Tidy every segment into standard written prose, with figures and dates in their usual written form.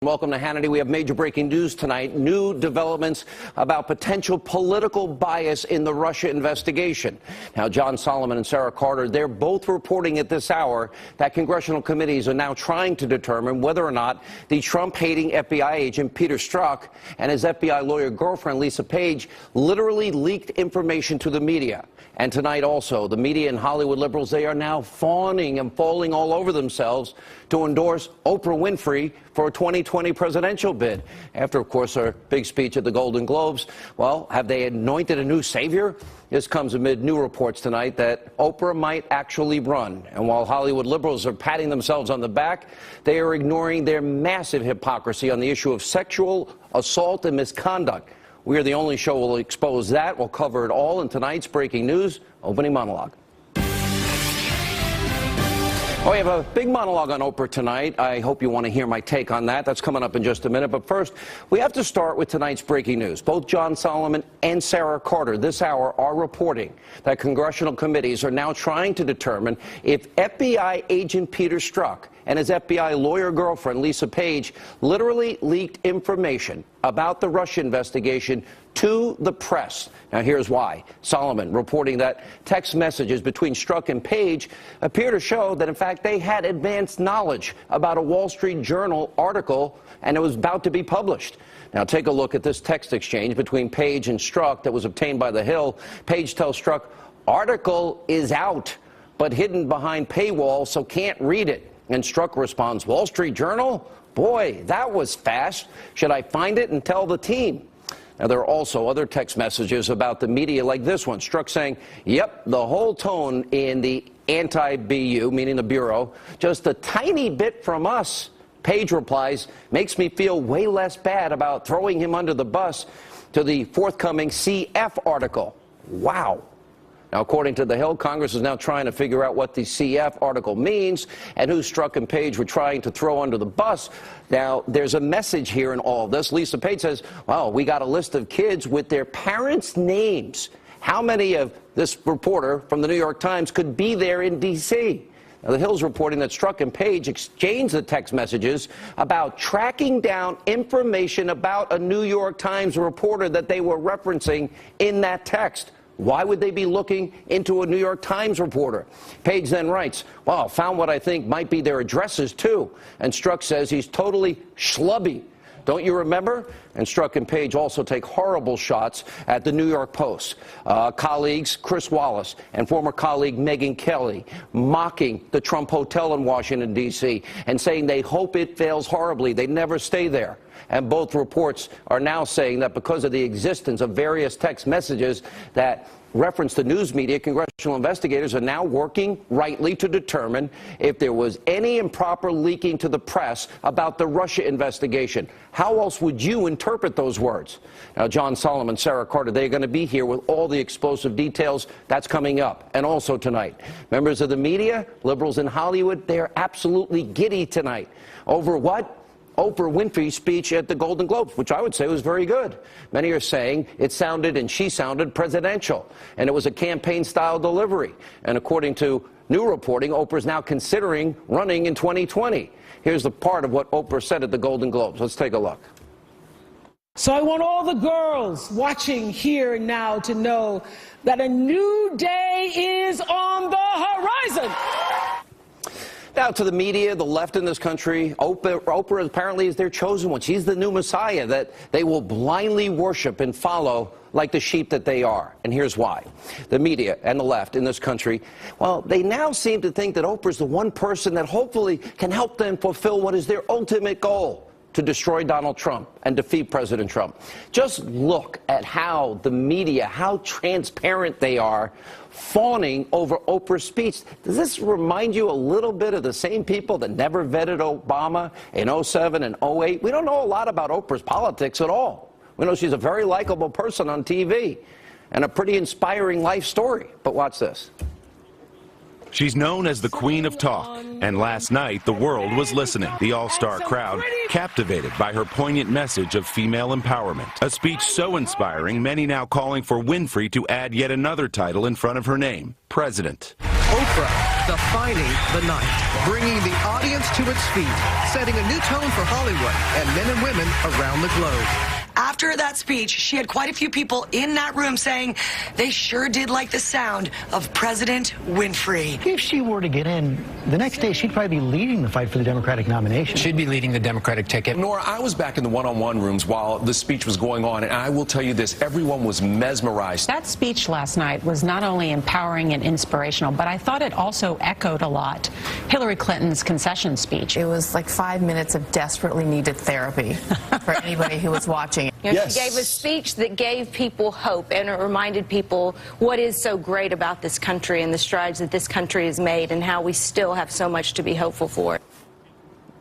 Welcome to Hannity. We have major breaking news tonight. New developments about potential political bias in the Russia investigation. Now, John Solomon and Sarah Carter, they're both reporting at this hour that congressional committees are now trying to determine whether or not the Trump-hating FBI agent Peter Strzok and his FBI lawyer girlfriend Lisa Page literally leaked information to the media. And tonight also, the media and Hollywood liberals, they are now fawning and falling all over themselves to endorse Oprah Winfrey for a 2020 presidential bid. After, of course, her big speech at the Golden Globes. Well, have they anointed a new savior? This comes amid new reports tonight that Oprah might actually run. And while Hollywood liberals are patting themselves on the back, they are ignoring their massive hypocrisy on the issue of sexual assault and misconduct. We are the only show will expose that. We'll cover it all in tonight's breaking news opening monologue. Oh, we have a big monologue on Oprah tonight. I hope you want to hear my take on that. That's coming up in just a minute. But first, we have to start with tonight's breaking news. Both John Solomon and Sarah Carter this hour are reporting that congressional committees are now trying to determine if FBI agent Peter Strzok and his FBI lawyer girlfriend Lisa Page literally leaked information about the Russia investigation to the press. Now, here's why. Solomon reporting that text messages between Strzok and Page appear to show that, in fact, they had advanced knowledge about a Wall Street Journal article, and it was about to be published. Now, take a look at this text exchange between Page and Strzok that was obtained by The Hill. Page tells Strzok, "Article is out, but hidden behind paywall, so can't read it." And Strzok responds, "Wall Street Journal? Boy, that was fast. Should I find it and tell the team?" Now, there are also other text messages about the media like this one. Strzok saying, "Yep, the whole tone in the anti-BU, meaning the Bureau, just a tiny bit from us." Page replies, "Makes me feel way less bad about throwing him under the bus," to the forthcoming CF article. Wow. Now, according to The Hill, Congress is now trying to figure out what the CF article means and who Strzok and Page were trying to throw under the bus. Now, there's a message here in all this. Lisa Page says, "Well, we got a list of kids with their parents' names. How many of this reporter from the New York Times could be there in D.C.?" Now, The Hill's reporting that Strzok and Page exchanged the text messages about tracking down information about a New York Times reporter that they were referencing in that text. Why would they be looking into a New York Times reporter? Page then writes, "Well, found what I think might be their addresses, too." And Strzok says he's totally schlubby. Don't you remember? And Strzok and Page also take horrible shots at the New York Post. Colleagues Chris Wallace and former colleague Megyn Kelly mocking the Trump Hotel in Washington, D.C., and saying they hope it fails horribly. They never stay there. And both reports are now saying that because of the existence of various text messages that reference the news media, congressional investigators are now working rightly to determine if there was any improper leaking to the press about the Russia investigation. How else would you interpret those words? Now, John Solomon, Sarah Carter, they're going to be here with all the explosive details. That's coming up. And also tonight, members of the media, liberals in Hollywood, they're absolutely giddy tonight. Over what? Oprah Winfrey's speech at the Golden Globes, which I would say was very good. Many are saying it sounded, and she sounded, presidential, and it was a campaign-style delivery. And according to new reporting, Oprah's now considering running in 2020. Here's the part of what Oprah said at the Golden Globes. Let's take a look. So I want all the girls watching here and now to know that a new day is on the horizon. Now, to the media, the left in this country, Oprah apparently is their chosen one. She's the new Messiah that they will blindly worship and follow like the sheep that they are. And here's why. The media and the left in this country, well, they now seem to think that Oprah's the one person that hopefully can help them fulfill what is their ultimate goal: to destroy Donald Trump and defeat President Trump. Just look at how the media, how transparent they are, fawning over Oprah's speech. Does this remind you a little bit of the same people that never vetted Obama in 07 and 08? We don't know a lot about Oprah's politics at all. We know she's a very likable person on TV and a pretty inspiring life story. But watch this. She's known as the Queen of Talk, and last night the world was listening. The all-star crowd captivated by her poignant message of female empowerment. A speech so inspiring, many now calling for Winfrey to add yet another title in front of her name, President. Oprah defining the night, bringing the audience to its feet, setting a new tone for Hollywood and men and women around the globe. After that speech, she had quite a few people in that room saying they sure did like the sound of President Winfrey. If she were to get in, the next day she'd probably be leading the fight for the Democratic nomination. She'd be leading the Democratic ticket. Nora, I was back in the one-on-one rooms while the speech was going on, and I will tell you this, everyone was mesmerized. That speech last night was not only empowering and inspirational, but I thought it also echoed a lot Hillary Clinton's concession speech. It was like 5 minutes of desperately needed therapy for anybody who was watching. You know, She gave a speech that gave people hope, and it reminded people what is so great about this country and the strides that this country has made and how we still have so much to be hopeful for.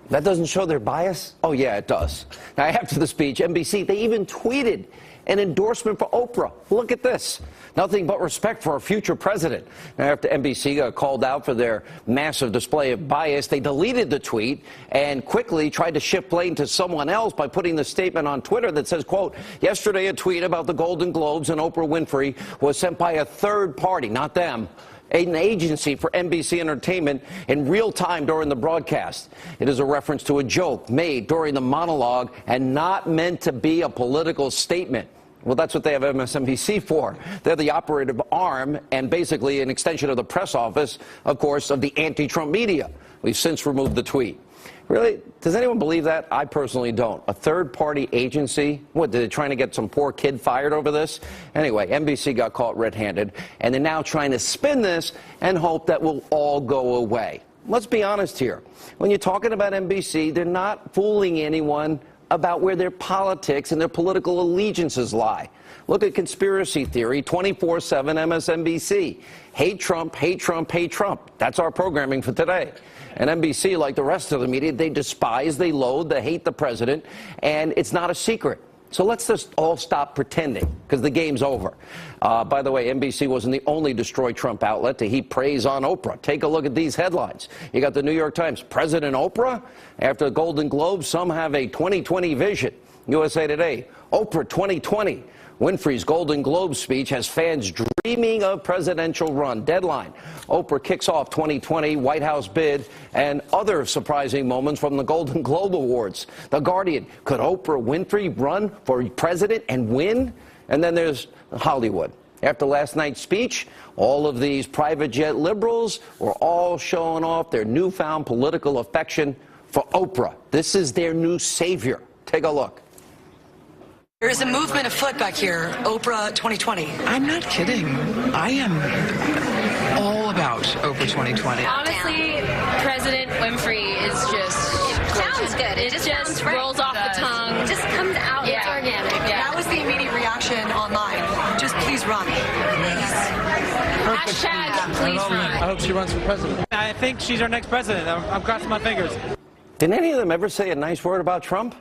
That doesn't show their bias? Oh, yeah, it does. Now, after the speech, NBC, they even tweeted an endorsement for Oprah. Look at this. Nothing but respect for our future president. Now, after NBC got called out for their massive display of bias, they deleted the tweet and quickly tried to shift blame to someone else by putting the statement on Twitter that says, quote, yesterday a tweet about the Golden Globes and Oprah Winfrey was sent by a third party, not them, an agency for NBC Entertainment in real time during the broadcast. It is a reference to a joke made during the monologue and not meant to be a political statement. Well, that's what they have MSNBC for. They're the operative arm and basically an extension of the press office, of course, of the anti-Trump media. We've since removed the tweet. Really? Does anyone believe that? I personally don't. A third-party agency? What, they're trying to get some poor kid fired over this? Anyway, NBC got caught red-handed, and they're now trying to spin this and hope that will all go away. Let's be honest here. When you're talking about NBC, they're not fooling anyone about where their politics and their political allegiances lie. Look at conspiracy theory, 24/7 MSNBC. Hate Trump, hate Trump, hate Trump. That's our programming for today. And NBC, like the rest of the media, they despise, they loathe, they hate the president, and it's not a secret. So let's just all stop pretending, because the game's over. By the way, NBC wasn't the only destroy Trump outlet to heap praise on Oprah. Take a look at these headlines. You got the New York Times, President Oprah? After the Golden Globes, some have a 2020 vision. USA Today, Oprah 2020. Winfrey's Golden Globe speech has fans dreaming of presidential run. Deadline, Oprah kicks off 2020 White House bid and other surprising moments from the Golden Globe Awards. The Guardian, could Oprah Winfrey run for president and win? And then there's Hollywood. After last night's speech, all of these private jet liberals were all showing off their newfound political affection for Oprah. This is their new savior. Take a look. There is a movement afoot back here, Oprah 2020. I'm not kidding. I am all about Oprah 2020. Honestly, President Winfrey is just Sounds good. It just rolls off the tongue. It just comes out. Yeah. It's organic. Yeah. That was the immediate reaction online. Just please run. Hashtag please run. I hope she runs for president. I think she's our next president. I'm crossing my fingers. Did any of them ever say a nice word about Trump?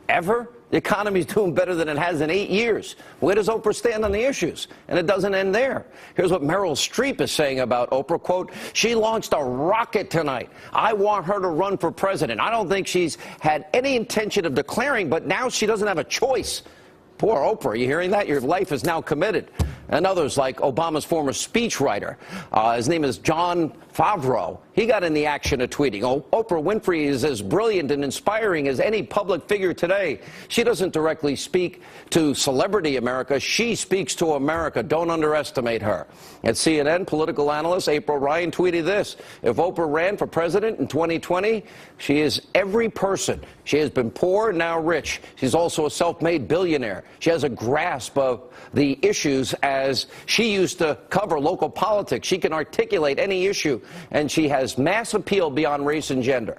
Ever? The economy's doing better than it has in 8 years. Where does Oprah stand on the issues? And it doesn't end there. Here's what Meryl Streep is saying about Oprah, quote, she launched a rocket tonight. I want her to run for president. I don't think she's had any intention of declaring, but now she doesn't have a choice. Poor Oprah, you hearing that? Your life is now committed. And others like Obama's former speechwriter. His name is John Favreau. He got in the action of tweeting, Oprah Winfrey is as brilliant and inspiring as any public figure today. She doesn't directly speak to celebrity America. She speaks to America. Don't underestimate her. At CNN, political analyst April Ryan tweeted this. If Oprah ran for president in 2020, she is every person. She has been poor, now rich. She's also a self-made billionaire. She has a grasp of the issues as she used to cover local politics. She can articulate any issue, and she has mass appeal beyond race and gender.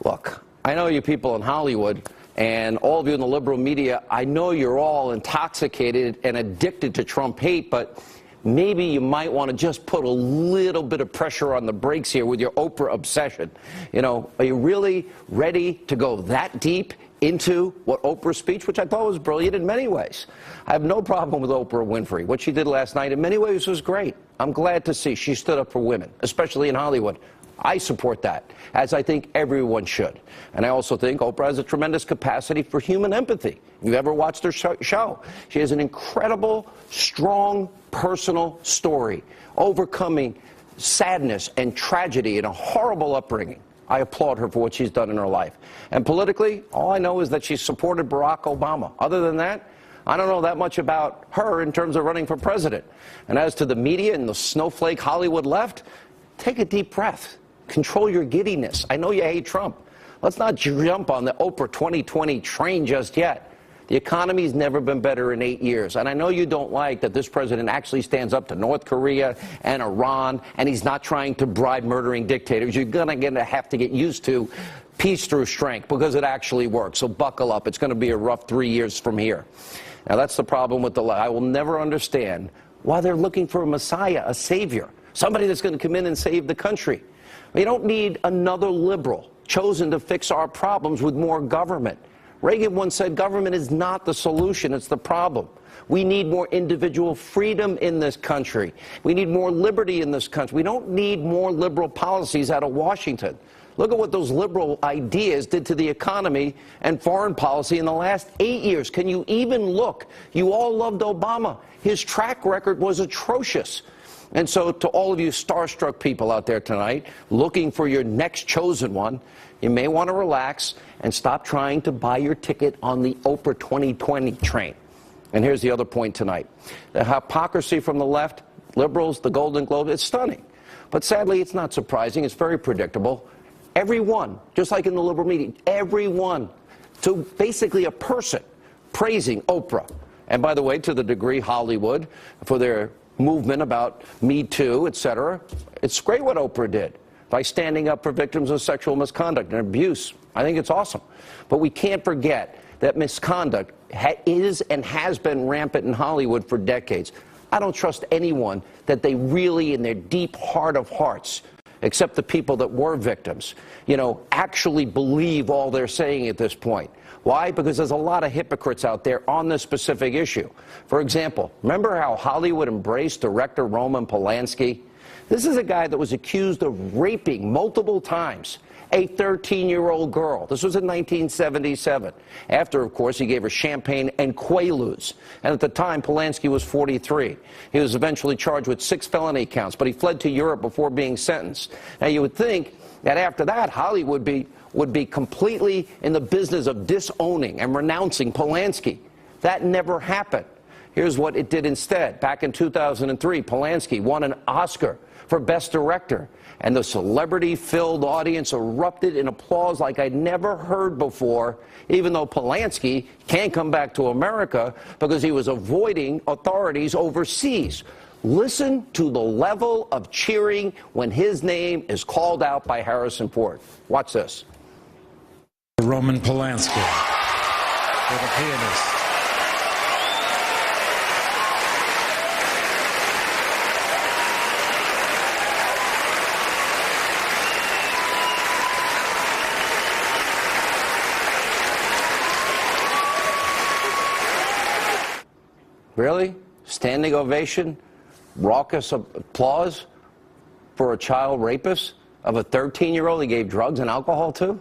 Look, I know you people in Hollywood and all of you in the liberal media, I know you're all intoxicated and addicted to Trump hate, but maybe you might want to just put a little bit of pressure on the brakes here with your Oprah obsession. You know, are you really ready to go that deep into what Oprah's speech, which I thought was brilliant in many ways? I have no problem with Oprah Winfrey. What she did last night in many ways was great. I'm glad to see she stood up for women, especially in Hollywood. I support that, as I think everyone should. And I also think Oprah has a tremendous capacity for human empathy. If you've ever watched her show, she has an incredible, strong, personal story, overcoming sadness and tragedy and a horrible upbringing. I applaud her for what she's done in her life. And politically, all I know is that she supported Barack Obama. Other than that, I don't know that much about her in terms of running for president. And as to the media and the snowflake Hollywood left, take a deep breath. Control your giddiness. I know you hate Trump. Let's not jump on the Oprah 2020 train just yet. The economy's never been better in 8 years. And I know you don't like that this president actually stands up to North Korea and Iran, and he's not trying to bribe murdering dictators. You're going to have to get used to peace through strength, because it actually works. So buckle up. It's going to be a rough 3 years from here. Now, that's the problem with the left. I will never understand why they're looking for a messiah, a savior, somebody that's going to come in and save the country. We don't need another liberal chosen to fix our problems with more government. Reagan once said government is not the solution, it's the problem. We need more individual freedom in this country. We need more liberty in this country. We don't need more liberal policies out of Washington. Look at what those liberal ideas did to the economy and foreign policy in the last 8 years. Can you even look? You all loved Obama. His track record was atrocious. And so to all of you starstruck people out there tonight, looking for your next chosen one, you may want to relax and stop trying to buy your ticket on the Oprah 2020 train. And here's the other point tonight. The hypocrisy from the left, liberals, the Golden Globe, it's stunning. But sadly, it's not surprising. It's very predictable. Everyone, just like in the liberal media, everyone, to basically a person, praising Oprah. And by the way, to the degree Hollywood, for their movement about Me Too, etc., it's great what Oprah did by standing up for victims of sexual misconduct and abuse. I think it's awesome. But we can't forget that misconduct is and has been rampant in Hollywood for decades. I don't trust anyone that they really, in their deep heart of hearts, except the people that were victims, actually believe all they're saying at this point. Why? Because there's a lot of hypocrites out there on this specific issue. For example, remember how Hollywood embraced director Roman Polanski? This is a guy that was accused of raping multiple times a 13-year-old girl. This was in 1977. After, of course, he gave her champagne and Quaaludes. And at the time, Polanski was 43. He was eventually charged with 6 felony counts, but he fled to Europe before being sentenced. Now, you would think that after that, Hollywood would be completely in the business of disowning and renouncing Polanski. That never happened. Here's what it did instead. Back in 2003, Polanski won an Oscar for Best Director, and the celebrity-filled audience erupted in applause like I'd never heard before, even though Polanski can't come back to America because he was avoiding authorities overseas. Listen to the level of cheering when his name is called out by Harrison Ford. Watch this. Roman Polanski, for the pianist. Really? Standing ovation? Raucous applause for a child rapist of a 13-year-old he gave drugs and alcohol to?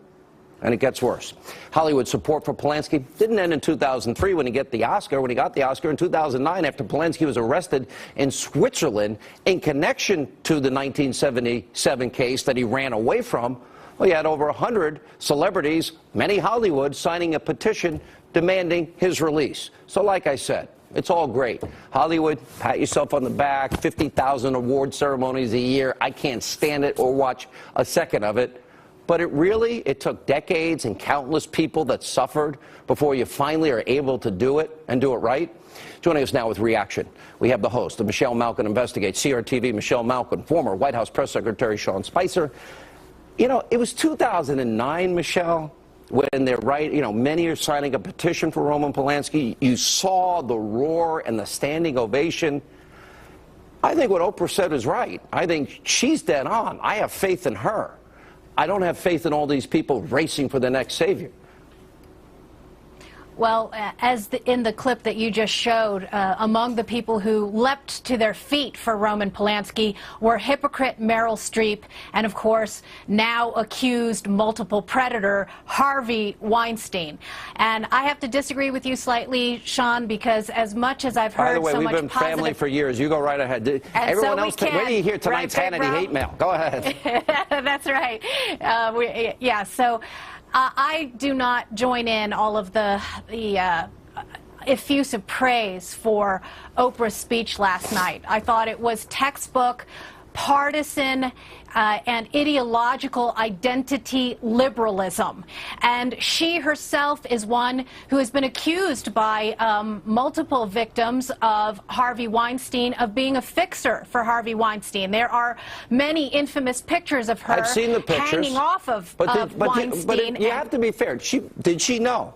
And it gets worse. Hollywood support for Polanski didn't end in 2003 when he got the Oscar. When he got the Oscar in 2009, after Polanski was arrested in Switzerland in connection to the 1977 case that he ran away from, well, you had over 100 celebrities, many Hollywood, signing a petition demanding his release. So like I said, it's all great. Hollywood, pat yourself on the back, 50,000 award ceremonies a year. I can't stand it or watch a second of it. But it took decades and countless people that suffered before you finally are able to do it and do it right. Joining us now with reaction, we have the host of Michelle Malkin Investigates, CRTV Michelle Malkin, former White House Press Secretary Sean Spicer. It was 2009, Michelle, when they're many are signing a petition for Roman Polanski. You saw the roar and the standing ovation. I think what Oprah said is right. I think she's dead on. I have faith in her. I don't have faith in all these people racing for the next savior. Well, in the clip that you just showed, among the people who leapt to their feet for Roman Polanski were hypocrite Meryl Streep and, of course, now accused multiple predator Harvey Weinstein. And I have to disagree with you slightly, Sean, because as much as I've heard so much positive... By the way, we've been family for years. You go right ahead. Everyone else, wait till you hear tonight's Hannity hate mail. Go ahead. That's right. I do not join in all of the effusive praise for Oprah's speech last night. I thought it was textbook partisan and ideological identity liberalism. And she herself is one who has been accused by multiple victims of Harvey Weinstein of being a fixer for Harvey Weinstein. There are many infamous pictures of her I've seen the pictures, hanging off of Weinstein. But you have to be fair. Did she know?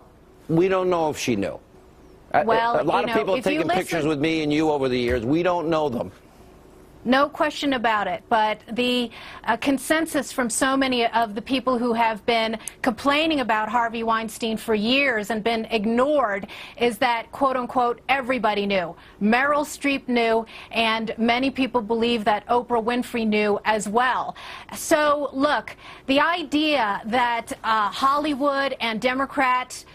We don't know if she knew. Well, a lot of people have taken pictures with me and you over the years. We don't know them. No question about it, but the consensus from so many of the people who have been complaining about Harvey Weinstein for years and been ignored is that, quote unquote, everybody knew. Meryl Streep knew, and many people believe that Oprah Winfrey knew as well. So, look, the idea that Hollywood and Democrats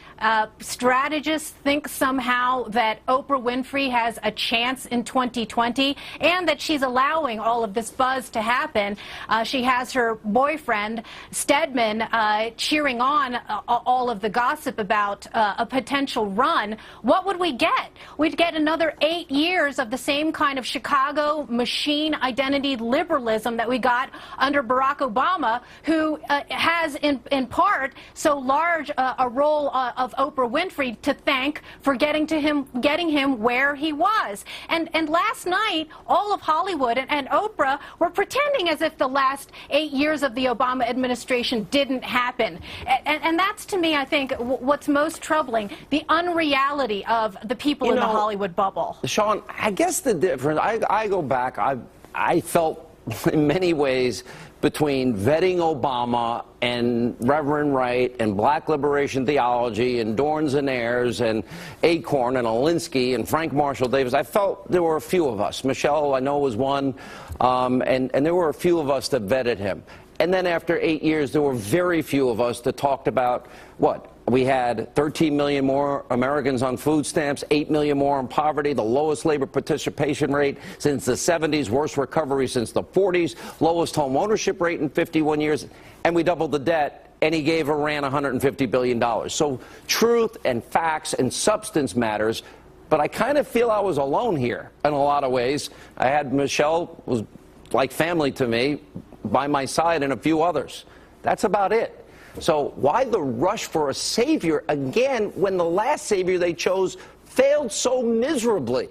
strategists think somehow that Oprah Winfrey has a chance in 2020 and that she's allowing all of this buzz to happen. She has her boyfriend, Stedman, cheering on all of the gossip about a potential run. What would we get? We'd get another 8 years of the same kind of Chicago machine identity liberalism that we got under Barack Obama, who has in part so large a role of Oprah Winfrey to thank for getting him where he was. And last night, all of Hollywood and Oprah were pretending as if the last 8 years of the Obama administration didn't happen. And that's, to me, I think, what's most troubling, the unreality of the people in the Hollywood bubble. Sean, I guess the difference, I go back, I felt in many ways between vetting Obama and Reverend Wright and Black Liberation Theology and Dorns and Ayers and Acorn and Alinsky and Frank Marshall Davis, I felt there were a few of us. Michelle, I know, was one, and there were a few of us that vetted him. And then after 8 years, there were very few of us that talked about what? We had 13 million more Americans on food stamps, 8 million more in poverty, the lowest labor participation rate since the 70s, worst recovery since the 40s, lowest home ownership rate in 51 years, and we doubled the debt, and he gave Iran $150 billion. So truth and facts and substance matters, but I kind of feel I was alone here in a lot of ways. I had Michelle, was like family to me, by my side, and a few others. That's about it. So why the rush for a savior again when the last savior they chose failed so miserably?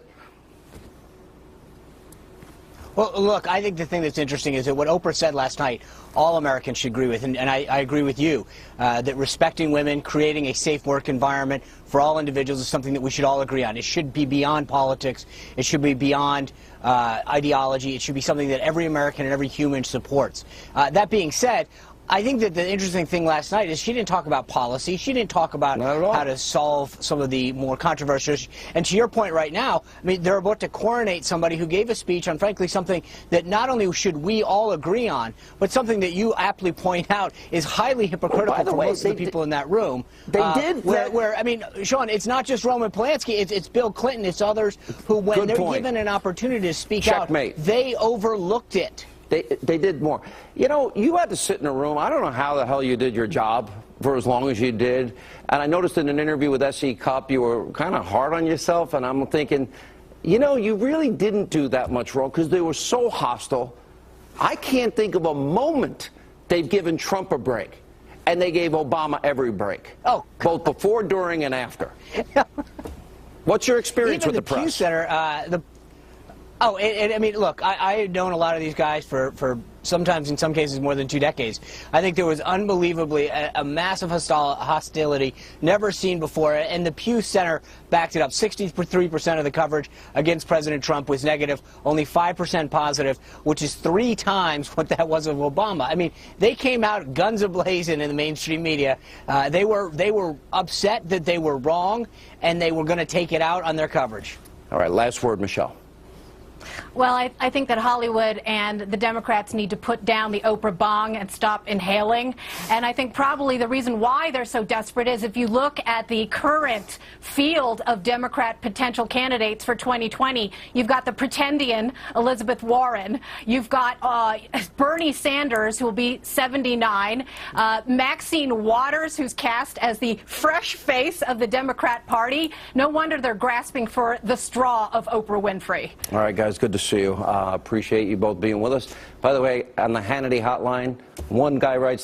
Well, look, I think the thing that's interesting is that what Oprah said last night, all Americans should agree with, and I agree with you, that respecting women, creating a safe work environment for all individuals is something that we should all agree on. It should be beyond politics. It should be beyond ideology. It should be something that every American and every human supports. That being said, I think that the interesting thing last night is she didn't talk about policy. She didn't talk about how to solve some of the more controversial issues. And to your point right now, I mean, they're about to coronate somebody who gave a speech on, frankly, something that not only should we all agree on, but something that you aptly point out is highly hypocritical for most of the people in that room. They did. I mean, Sean, it's not just Roman Polanski. It's Bill Clinton. It's others who, when they're given an opportunity to speak out, they overlooked it. They did more. You know, you had to sit in a room. I don't know how the hell you did your job for as long as you did. And I noticed in an interview with S.E. Cupp, you were kind of hard on yourself. And I'm thinking, you know, you really didn't do that much wrong because they were so hostile. I can't think of a moment they've given Trump a break. And they gave Obama every break. Oh, both before, during, and after. What's your experience with the press? I mean, look, I've known a lot of these guys for sometimes in some cases more than 2 decades. I think there was unbelievably a massive hostility never seen before, and the Pew Center backed it up. 63% of the coverage against President Trump was negative, only 5% positive, which is 3 times what that was of Obama. I mean, they came out guns a-blazing in the mainstream media. They were upset that they were wrong, and they were going to take it out on their coverage. All right, last word, Michelle. Well, I think that Hollywood and the Democrats need to put down the Oprah bong and stop inhaling. And I think probably the reason why they're so desperate is if you look at the current field of Democrat potential candidates for 2020, you've got the pretendian Elizabeth Warren. You've got Bernie Sanders, who will be 79. Maxine Waters, who's cast as the fresh face of the Democrat Party. No wonder they're grasping for the straw of Oprah Winfrey. All right, guys, good to see you. Appreciate you both being with us. By the way, on the Hannity hotline, one guy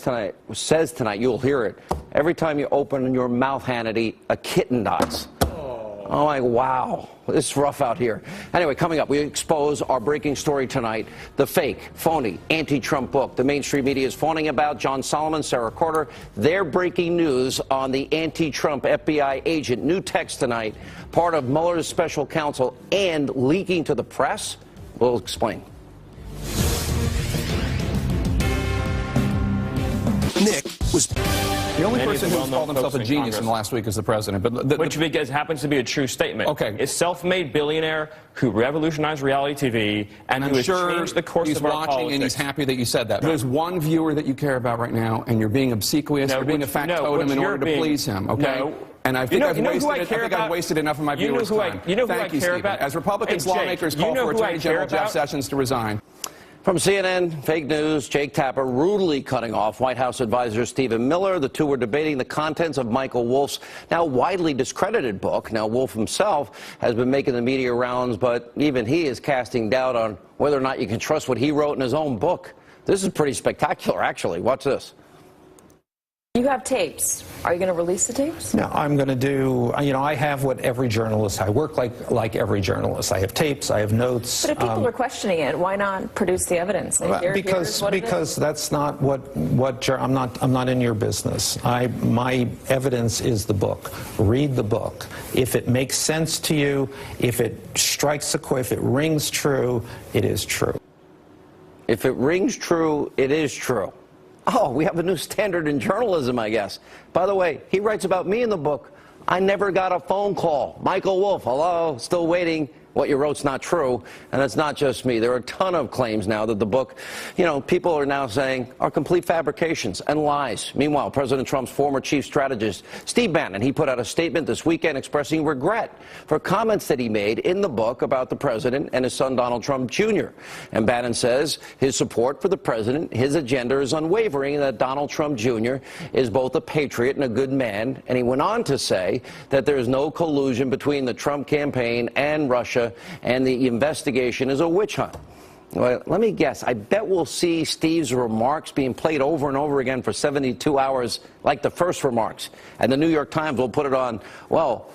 says tonight, you'll hear it. Every time you open your mouth, Hannity, a kitten dies. Oh, my, wow. It's rough out here. Anyway, coming up, we expose our breaking story tonight, the fake, phony, anti-Trump book the mainstream media is phoning about. John Solomon, Sarah Carter, their breaking news on the anti-Trump FBI agent. New text tonight, part of Mueller's special counsel and leaking to the press. We'll explain. Nick was the only person who's called himself a genius in the last week is the president. But which happens to be a true statement. Okay. A self-made billionaire who revolutionized reality TV and who has changed the course of our politics. He's watching and he's happy that you said that. There's one viewer that you care about right now, and you're being obsequious. You're being a factotum in order to please him. Okay. No. And I think I've wasted enough of my viewers' time. Thank you, Stephen. As Republicans, lawmakers call for Attorney General Jeff Sessions to resign. From CNN, fake news, Jake Tapper rudely cutting off White House advisor Stephen Miller. The two were debating the contents of Michael Wolff's now widely discredited book. Now, Wolff himself has been making the media rounds, but even he is casting doubt on whether or not you can trust what he wrote in his own book. This is pretty spectacular, actually. Watch this. You have tapes. Are you going to release the tapes? No, I'm going to do, I have what every journalist, I work like every journalist. I have tapes, I have notes. But if people are questioning it, why not produce the evidence? Like, because that's not I'm not in your business. My evidence is the book. Read the book. If it makes sense to you, if it strikes a chord, if it rings true, it is true. If it rings true, it is true. Oh, we have a new standard in journalism, I guess. By the way, he writes about me in the book. I never got a phone call. Michael Wolff, hello, still waiting. What you wrote's not true, and it's not just me. There are a ton of claims now that the book, people are now saying are complete fabrications and lies. Meanwhile, President Trump's former chief strategist, Steve Bannon, he put out a statement this weekend expressing regret for comments that he made in the book about the president and his son Donald Trump Jr. And Bannon says his support for the president, his agenda is unwavering, and that Donald Trump Jr. is both a patriot and a good man. And he went on to say that there is no collusion between the Trump campaign and Russia, and the investigation is a witch hunt. Well, let me guess. I bet we'll see Steve's remarks being played over and over again for 72 hours like the first remarks. And the New York Times will put it on,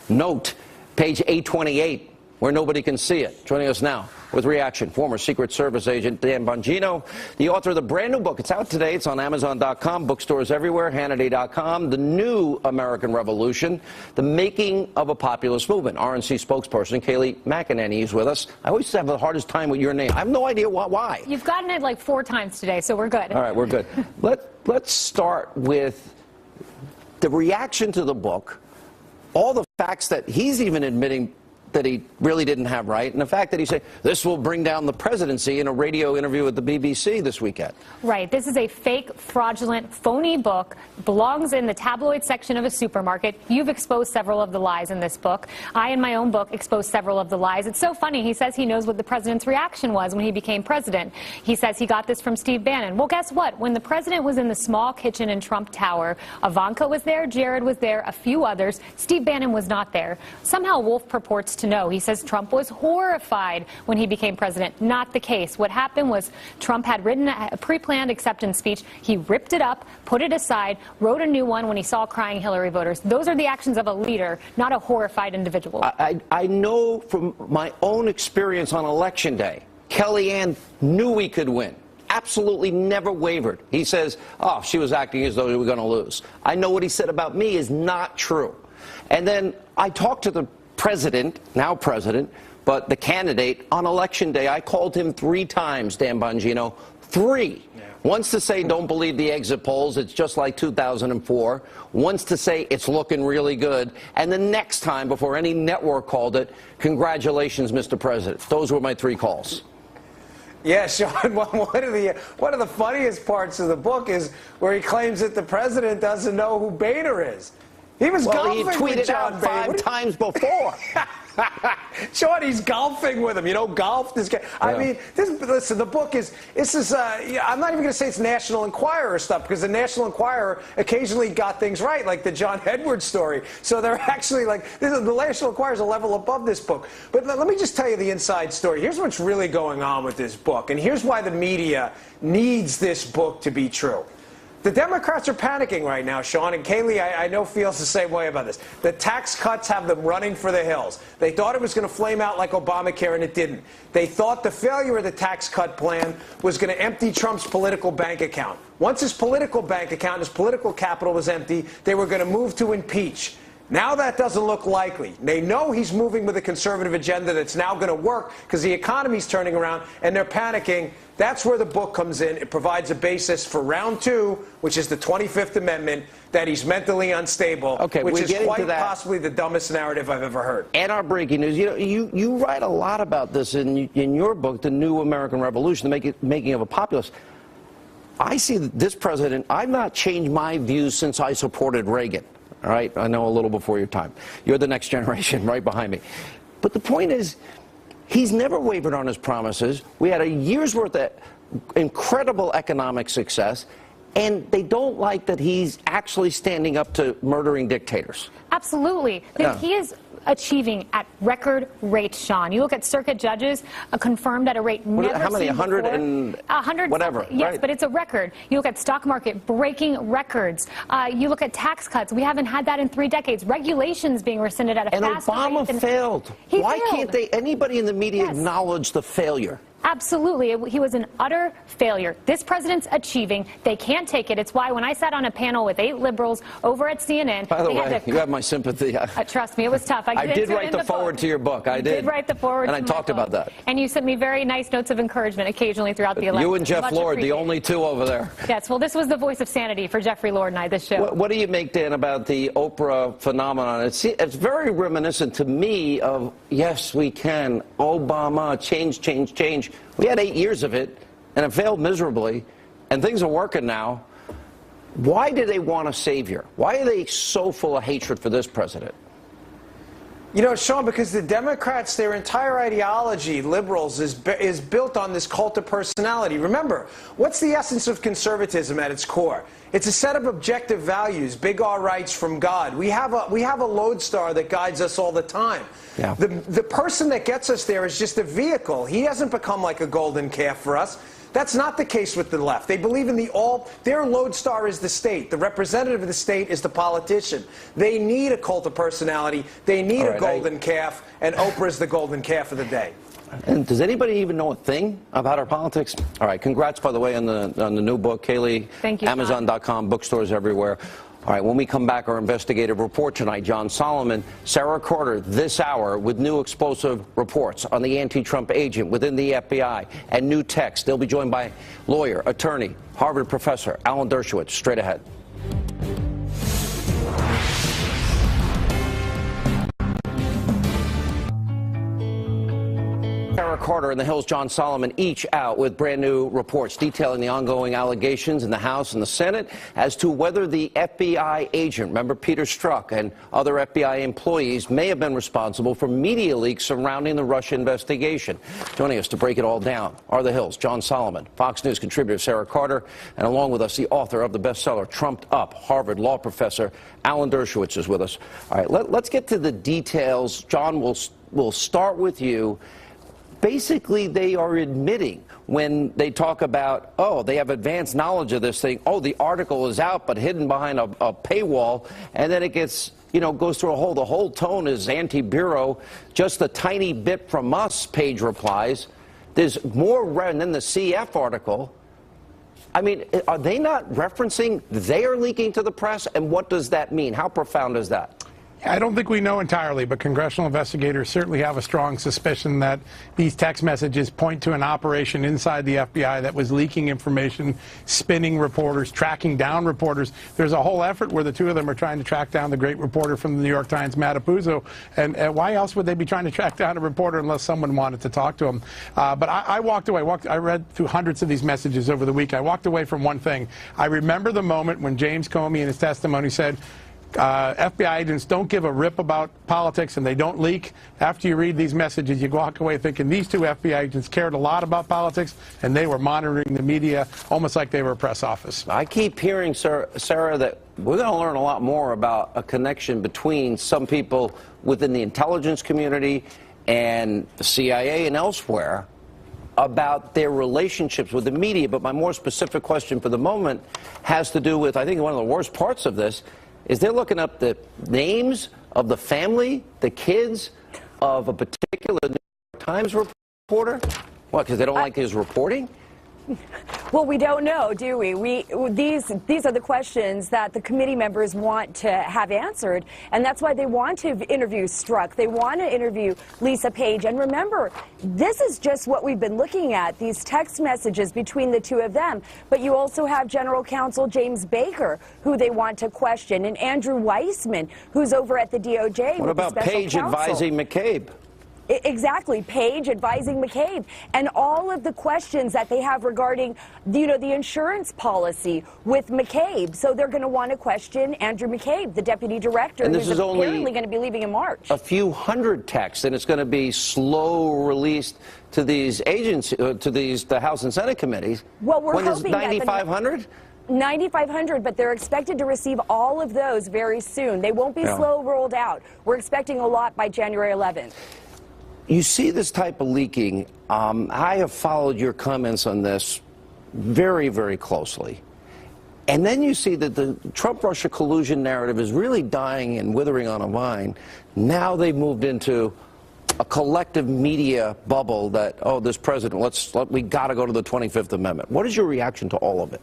note, page 828, where nobody can see it. Joining us now with reaction, former Secret Service agent Dan Bongino, the author of the brand new book. It's out today. It's on Amazon.com, bookstores everywhere, Hannity.com, The New American Revolution, The Making of a Populist Movement. RNC spokesperson Kayleigh McEnany is with us. I always have the hardest time with your name. I have no idea why. You've gotten it like 4 times today, so we're good. All right, we're good. Let's start with the reaction to the book, all the facts that he's even admitting that he really didn't have right, and the fact that he said this will bring down the presidency in a radio interview with the BBC this weekend. Right. This is a fake, fraudulent, phony book. Belongs in the tabloid section of a supermarket. You've exposed several of the lies in this book. I, in my own book, exposed several of the lies. It's so funny. He says he knows what the president's reaction was when he became president. He says he got this from Steve Bannon. Well, guess what? When the president was in the small kitchen in Trump Tower, Ivanka was there, Jared was there, a few others. Steve Bannon was not there. Somehow Wolff purports to know. He says Trump was horrified when he became president. Not the case. What happened was Trump had written a pre-planned acceptance speech. He ripped it up, put it aside, wrote a new one when he saw crying Hillary voters. Those are the actions of a leader, not a horrified individual. I know from my own experience on Election Day, Kellyanne knew we could win. absolutely never wavered. He says, oh, she was acting as though we were going to lose. I know what he said about me is not true. And then I talked to the president, now president, but the candidate on Election Day. I called him 3 times, Dan Bongino, 3. Yeah. Once to say don't believe the exit polls, it's just like 2004. Once to say it's looking really good. And the next time, before any network called it, congratulations, Mr. President. Those were my 3 calls. Yeah, Sean, one of the funniest parts of the book is where he claims that the president doesn't know who Boehner is. He was golfing he tweeted with John out 5 times before. Sean, he's golfing with him. You know, golf. This guy. I mean, listen. The book is. I'm not even going to say it's National Enquirer stuff because the National Enquirer occasionally got things right, like the John Edwards story. So they're actually like the National Enquirer is a level above this book. But let me just tell you the inside story. Here's what's really going on with this book, and here's why the media needs this book to be true. The Democrats are panicking right now, Sean, and Kaylee, I know, feels the same way about this. The tax cuts have them running for the hills. They thought it was going to flame out like Obamacare, and it didn't. They thought the failure of the tax cut plan was going to empty Trump's political bank account. Once his political bank account, his political capital was empty, they were going to move to impeach. Now that doesn't look likely. They know he's moving with a conservative agenda that's now going to work because the economy's turning around, and they're panicking. That's where the book comes in. It provides a basis for round 2, which is the 25th Amendment, that he's mentally unstable, which is quite possibly the dumbest narrative I've ever heard. And our breaking news. You know, you write a lot about this in your book, The New American Revolution, the making of a populist. I see this president, I've not changed my views since I supported Reagan. All right, I know a little before your time. You're the next generation right behind me. But the point is, he's never wavered on his promises. We had a year's worth of incredible economic success, and they don't like that he's actually standing up to murdering dictators. Absolutely. Yeah. He is achieving at record rates, Sean. You look at circuit judges confirmed at a rate never seen before. How many? 100 and 100 whatever. Yes, right. But it's a record. You look at stock market breaking records. You look at tax cuts. We haven't had that in 3 decades. Regulations being rescinded at a fast rate. And Obama failed. Why can't anybody in the media acknowledge the failure? Absolutely. He was an utter failure. This president's achieving. They can't take it. It's why when I sat on a panel with 8 liberals over at CNN... By the way, you have my sympathy. Trust me, it was tough. I did write the foreword to your book. I did. You did write the foreword to my book. And I talked about that. And you sent me very nice notes of encouragement occasionally throughout the election. You and Jeff Lord, the only 2 over there. Yes, well, this was the voice of sanity for Jeffrey Lord and I, this show. What do you make, Dan, about the Oprah phenomenon? It's very reminiscent to me of, yes, we can, Obama, change, change, change. We had 8 years of it, and it failed miserably, and things are working now. Why do they want a savior? Why are they so full of hatred for this president? You know, Sean, because the Democrats, their entire ideology, liberals, is built on this cult of personality. Remember, what's the essence of conservatism at its core? It's a set of objective values, big R rights from God. We have a lodestar that guides us all the time. Yeah. The person that gets us there is just a vehicle. He hasn't become like a golden calf for us. That's not the case with the left. They believe in their lodestar is the state. The representative of the state is the politician. They need a cult of personality. They need a golden calf, and Oprah's the golden calf of the day. And does anybody even know a thing about our politics? All right, congrats, by the way, on the new book, Kaylee. Thank you, Amazon.com, bookstores everywhere. All right, when we come back, our investigative report tonight, John Solomon, Sarah Carter, this hour, with new explosive reports on the anti-Trump agent within the FBI and new text. They'll be joined by lawyer, attorney, Harvard professor Alan Dershowitz. Straight ahead. Sarah Carter and the Hill's John Solomon each out with brand new reports detailing the ongoing allegations in the House and the Senate as to whether the FBI agent, remember Peter Strzok, and other FBI employees may have been responsible for media leaks surrounding the Russia investigation. Joining us to break it all down are the Hill's John Solomon, Fox News contributor Sarah Carter, and along with us the author of the bestseller Trumped Up, Harvard law professor Alan Dershowitz is with us. All right, let's get to the details. John, we'll start with you. Basically, they are admitting when they talk about, oh, they have advanced knowledge of this thing. Oh, the article is out but hidden behind a paywall. And then it gets, goes through the whole tone is anti-bureau. Just a tiny bit from us, Page replies. There's more, and then the CF article. I mean, are they not referencing they are leaking to the press? And what does that mean? How profound is that? I don't think we know entirely, but congressional investigators certainly have a strong suspicion that these text messages point to an operation inside the FBI that was leaking information, spinning reporters, tracking down reporters. There's a whole effort where the two of them are trying to track down the great reporter from the New York Times, Matt Apuzzo. And why else would they be trying to track down a reporter unless someone wanted to talk to him? But I walked away. I read through hundreds of these messages over the week. I walked away from one thing. I remember the moment when James Comey in his testimony said, FBI agents don't give a rip about politics and they don't leak. After you read these messages, you walk away thinking these two FBI agents cared a lot about politics and they were monitoring the media almost like they were a press office. I keep hearing, Sarah, that we're going to learn a lot more about a connection between some people within the intelligence community and the CIA and elsewhere about their relationships with the media. But my more specific question for the moment has to do with, I think one of the worst parts of this is they're looking up the names of the family, the kids of a particular New York Times reporter. What, because they don't like his reporting? Well, we don't know, do we? These are the questions that the committee members want to have answered, and that's why they want to interview Strzok. They want to interview Lisa Page. And remember, this is just what we've been looking at, these text messages between the two of them. But you also have General Counsel James Baker, who they want to question, and Andrew Weissman, who's over at the DOJ. What about Page advising McCabe? Exactly, Page advising McCabe, and all of the questions that they have regarding, the insurance policy with McCabe. So they're going to want to question Andrew McCabe, the deputy director, and this who's is apparently going to be leaving in March. A few hundred texts, and it's going to be slow released to these agencies, the House and Senate committees. Well, we're when hoping 9,500. 9,500, but they're expected to receive all of those very soon. They won't be slow rolled out. We're expecting a lot by January 11th. You see this type of leaking. I have followed your comments on this very, very closely. And then you see that the Trump-Russia collusion narrative is really dying and withering on a vine. Now they've moved into a collective media bubble that, oh, this president, we got to go to the 25th Amendment. What is your reaction to all of it?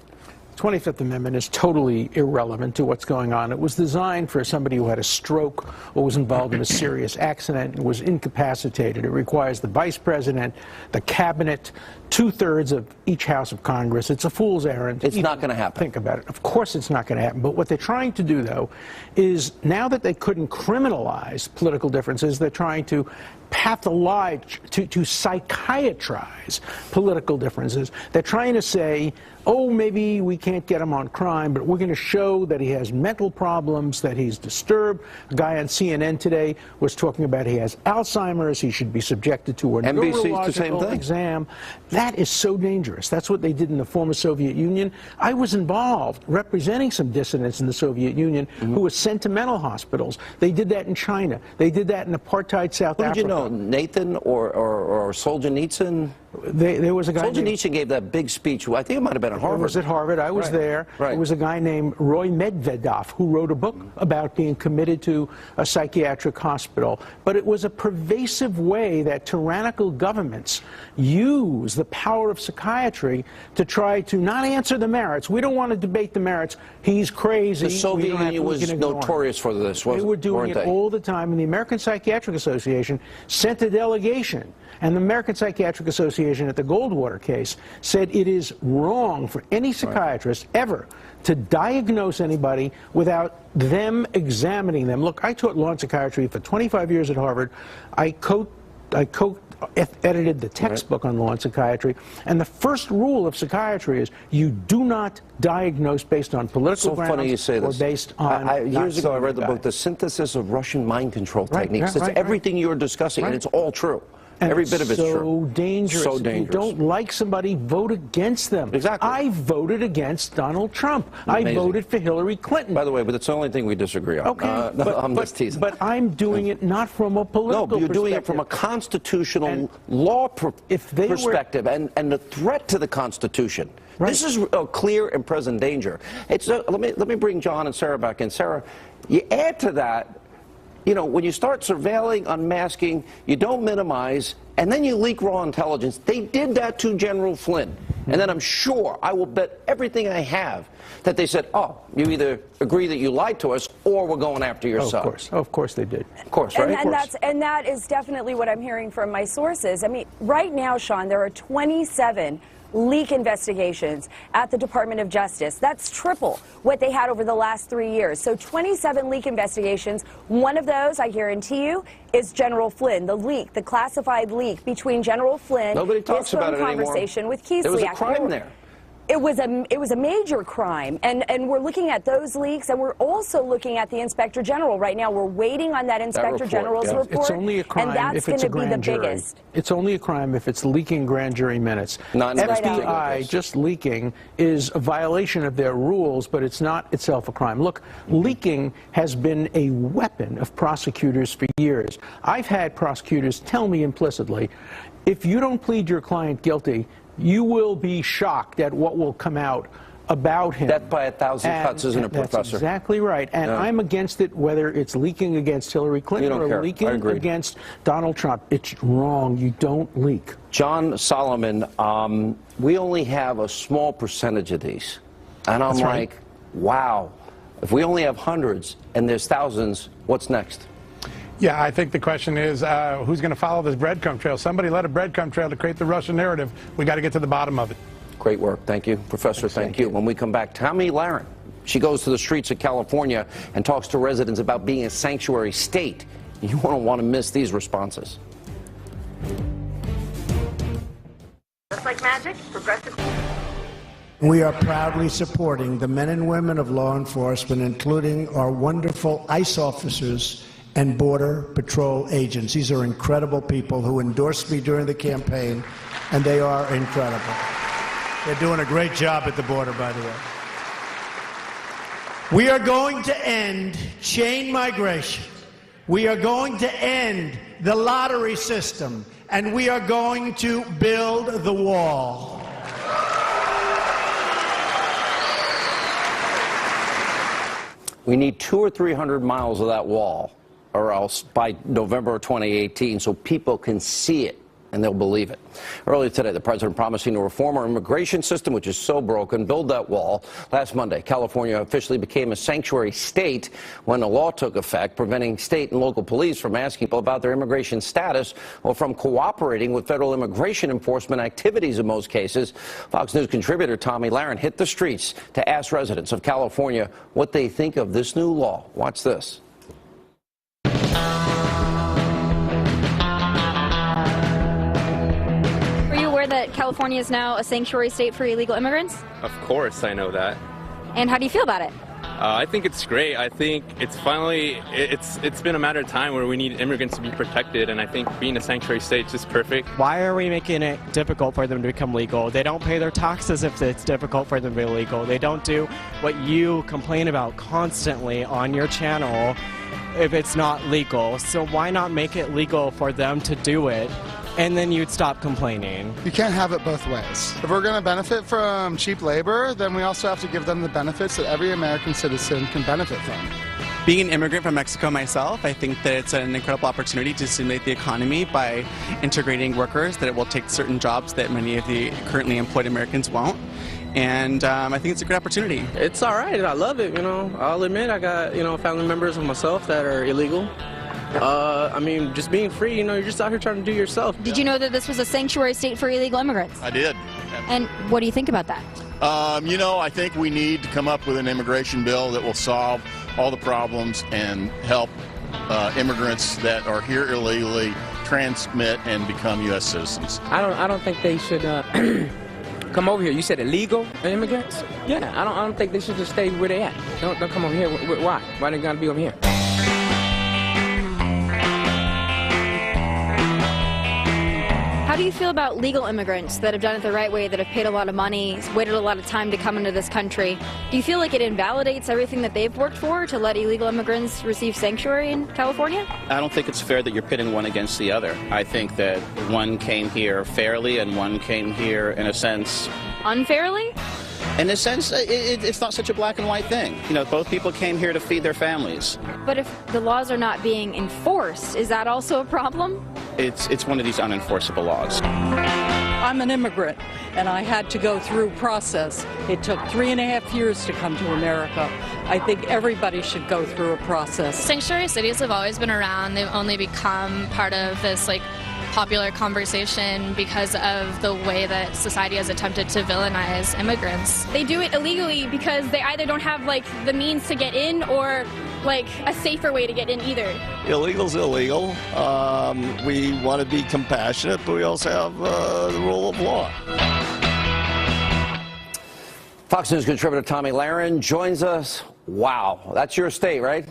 25th Amendment is totally irrelevant to what's going on. It was designed for somebody who had a stroke or was involved in a serious accident and was incapacitated. It requires the vice president, the cabinet, 2/3 of each house of Congress. It's a fool's errand. It's not going to happen. Think about it. Of course it's not going to happen. But what they're trying to do, though, is now that they couldn't criminalize political differences, they're trying to pathologize, to psychiatrize political differences. They're trying to say, oh, maybe we can't get him on crime, but we're going to show that he has mental problems, that he's disturbed. A guy on CNN today was talking about he has Alzheimer's, he should be subjected to a neurological exam. That is so dangerous. That's what they did in the former Soviet Union. I was involved representing some dissidents in the Soviet Union who were sent to mental hospitals. They did that in China. They did that in apartheid South Africa. Did you know Nathan or Solzhenitsyn? There was a guy. Solzhenitsyn gave that big speech. I think it might have been at Harvard. It was at Harvard. I was there. Right. There was a guy named Roy Medvedev who wrote a book about being committed to a psychiatric hospital. But it was a pervasive way that tyrannical governments use the power of psychiatry to try to not answer the merits. We don't want to debate the merits. He's crazy. The Soviet Union was notorious for this, wasn't it? They were doing it all the time. And the American Psychiatric Association sent a delegation. And the American Psychiatric Association at the Goldwater case said it is wrong for any psychiatrist ever to diagnose anybody without them examining them. Look, I taught law and psychiatry for 25 years at Harvard. I co-edited the textbook on law and psychiatry. And the first rule of psychiatry is you do not diagnose based on political grounds funny you say this. Or based on... years ago, I read the book, The Synthesis of Russian Mind Control Techniques. That's everything you're discussing, and it's all true. And every bit of it's true. Dangerous. So dangerous. If you don't like somebody, vote against them. Exactly. I voted against Donald Trump. Amazing. I voted for Hillary Clinton. By the way, but it's the only thing we disagree on. Okay. I'm just teasing. But I'm doing it not from a political perspective. No, you're doing it from a constitutional law perspective and the threat to the Constitution. Right. This is a clear and present danger. Let me bring John and Sarah back in. Sarah, you add to that, you know, when you start surveilling, unmasking, you don't minimize, and then you leak raw intelligence. They did that to General Flynn. And then I'm sure, I will bet everything I have, that they said, oh, you either agree that you lied to us or we're going after your son. Of course they did. Of course, right? And that is definitely what I'm hearing from my sources. I mean, right now, Sean, there are 27 leak investigations at the Department of Justice. That's triple what they had over the last 3 years. So 27 leak investigations. One of those, I guarantee you, is General Flynn, the leak, the classified leak between General Flynn, nobody talks about it conversation anymore. with Kiesliak. There was a crime there. It was a major crime, and we're looking at those leaks, and we're also looking at the Inspector General right now. We're waiting on that Inspector General's report. It's only a crime and that's if it's a going to be grand the jury. biggest. It's only a crime if it's leaking grand jury minutes. Not FBI just leaking is a violation of their rules, but it's not itself a crime. Look, leaking has been a weapon of prosecutors for years. I've had prosecutors tell me implicitly, if you don't plead your client guilty, you will be shocked at what will come out about him. Death by 1,000 cuts, isn't it, Professor? That's exactly right. And I'm against it, whether it's leaking against Hillary Clinton or leaking against Donald Trump. It's wrong. You don't leak. John Solomon, we only have a small percentage of these. And I'm like, wow, if we only have hundreds and there's thousands, what's next? Yeah, I think the question is, who's going to follow this breadcrumb trail? Somebody led a breadcrumb trail to create the Russian narrative. We got to get to the bottom of it. Great work. Thank you. Professor, thank you. When we come back, Tomi Lahren. She goes to the streets of California and talks to residents about being a sanctuary state. You won't want to miss these responses. Just like magic, progressive. We are proudly supporting the men and women of law enforcement, including our wonderful ICE officers and Border Patrol agents. These are incredible people who endorsed me during the campaign, and they are incredible. They're doing a great job at the border, by the way. We are going to end chain migration. We are going to end the lottery system, and we are going to build the wall. We need 200 or 300 miles of that wall, or else by November 2018, so people can see it and they'll believe it. Earlier today, the president promising to reform our immigration system, which is so broken, build that wall. Last Monday, California officially became a sanctuary state when a law took effect, preventing state and local police from asking people about their immigration status or from cooperating with federal immigration enforcement activities in most cases. Fox News contributor Tomi Lahren hit the streets to ask residents of California what they think of this new law. Watch this. That California is now a sanctuary state for illegal immigrants? Of course, I know that. And how do you feel about it? I think it's great. I think it's finally, it's been a matter of time where we need immigrants to be protected, and I think being a sanctuary state is just perfect. Why are we making it difficult for them to become legal? They don't pay their taxes if it's difficult for them to be legal. They don't do what you complain about constantly on your channel if it's not legal. So why not make it legal for them to do it? And then you'd stop complaining. You can't have it both ways. If we're going to benefit from cheap labor, then we also have to give them the benefits that every American citizen can benefit from. Being an immigrant from Mexico myself, I think that it's an incredible opportunity to stimulate the economy by integrating workers, that it will take certain jobs that many of the currently employed Americans won't. And I think it's a great opportunity. It's all right. I love it, you know. I'll admit I got, family members of myself that are illegal. I mean, just being free, you're just out here trying to do yourself. Did you know that this was a sanctuary state for illegal immigrants? I did. And what do you think about that? I think we need to come up with an immigration bill that will solve all the problems and help immigrants that are here illegally transmit and become U.S. citizens. I don't think they should come over here. You said illegal immigrants? Yeah, I don't think they should just stay where they at. Don't come over here. Why? Why they gotta be over here? How do you feel about legal immigrants that have done it the right way, that have paid a lot of money, waited a lot of time to come into this country? Do you feel like it invalidates everything that they've worked for to let illegal immigrants receive sanctuary in California? I don't think it's fair that you're pitting one against the other. I think that one came here fairly and one came here, in a sense, unfairly? In a sense, it's not such a black and white thing. Both people came here to feed their families. But if the laws are not being enforced, is that also a problem? It's one of these unenforceable laws. I'm an immigrant, and I had to go through process. It took 3.5 years to come to America. I think everybody should go through a process. Sanctuary cities have always been around. They've only become part of this popular conversation because of the way that society has attempted to villainize immigrants. They do it illegally because they either don't have the means to get in or a safer way to get in either. Illegal's illegal. We want to be compassionate, but we also have the rule of law. Fox News contributor Tomi Lahren joins us. Wow, that's your state, right?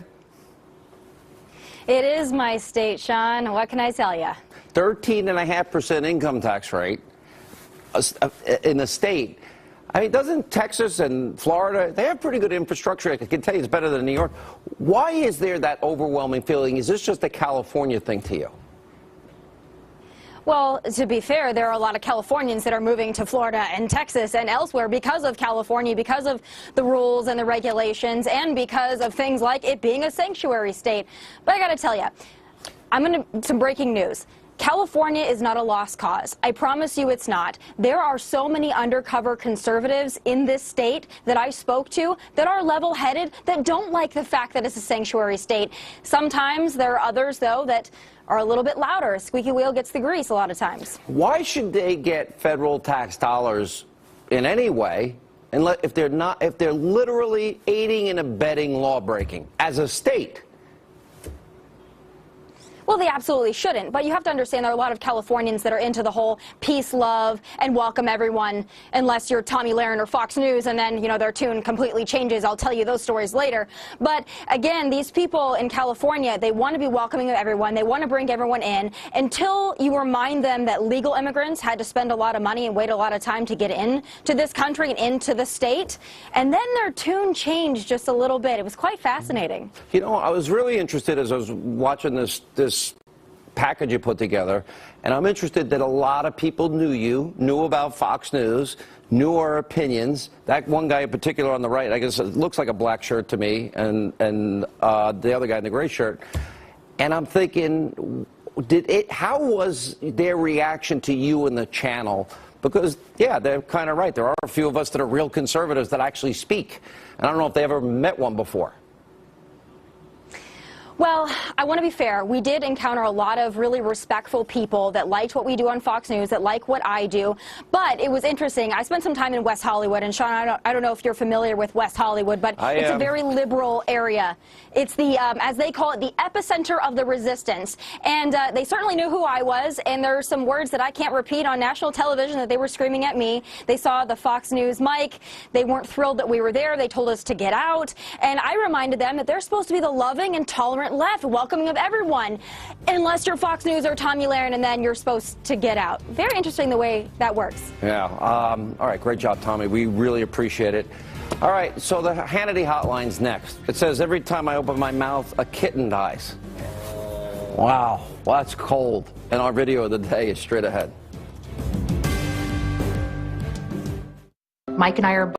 It is my state, Sean. What can I tell you? 13.5% income tax rate in the state. I mean, doesn't Texas and Florida, they have pretty good infrastructure. I can tell you it's better than New York. Why is there that overwhelming feeling? Is this just a California thing to you? Well, to be fair, there are a lot of Californians that are moving to Florida and Texas and elsewhere because of California, because of the rules and the regulations, and because of things like it being a sanctuary state. But I got to tell you, some breaking news. California is not a lost cause. I promise you it's not. There are so many undercover conservatives in this state that I spoke to that are level-headed, that don't like the fact that it's a sanctuary state. Sometimes there are others, though, that are a little bit louder. Squeaky wheel gets the grease a lot of times. Why should they get federal tax dollars in any way if they're literally aiding and abetting lawbreaking as a state? Well, they absolutely shouldn't, but you have to understand there are a lot of Californians that are into the whole peace, love, and welcome everyone, unless you're Tomi Lahren or Fox News, and then, their tune completely changes. I'll tell you those stories later. But again, these people in California, they want to be welcoming of everyone. They want to bring everyone in until you remind them that legal immigrants had to spend a lot of money and wait a lot of time to get into this country and into the state. And then their tune changed just a little bit. It was quite fascinating. I was really interested as I was watching this package you put together, and I'm interested that a lot of people knew about Fox News, knew our opinions. That one guy in particular on the right, I guess it looks like a black shirt to me, and the other guy in the gray shirt. And I'm thinking, how was their reaction to you and the channel? Because, yeah, they're kind of right. There are a few of us that are real conservatives that actually speak. And I don't know if they ever met one before. Well, I want to be fair. We did encounter a lot of really respectful people that liked what we do on Fox News, that like what I do. But it was interesting. I spent some time in West Hollywood, and Sean, I don't know if you're familiar with West Hollywood, but it's a very liberal area. It's the, as they call it, the epicenter of the resistance. And they certainly knew who I was, and there are some words that I can't repeat on national television that they were screaming at me. They saw the Fox News mic. They weren't thrilled that we were there. They told us to get out. And I reminded them that they're supposed to be the loving and tolerant left, welcoming of everyone, unless you're Fox News or Tomi Lahren, and then you're supposed to get out. Very interesting the way that works. Yeah. All right. Great job, Tomi. We really appreciate it. All right. So the Hannity hotline's next. It says every time I open my mouth, a kitten dies. Wow. Well, that's cold. And our video of the day is straight ahead. Mike and I are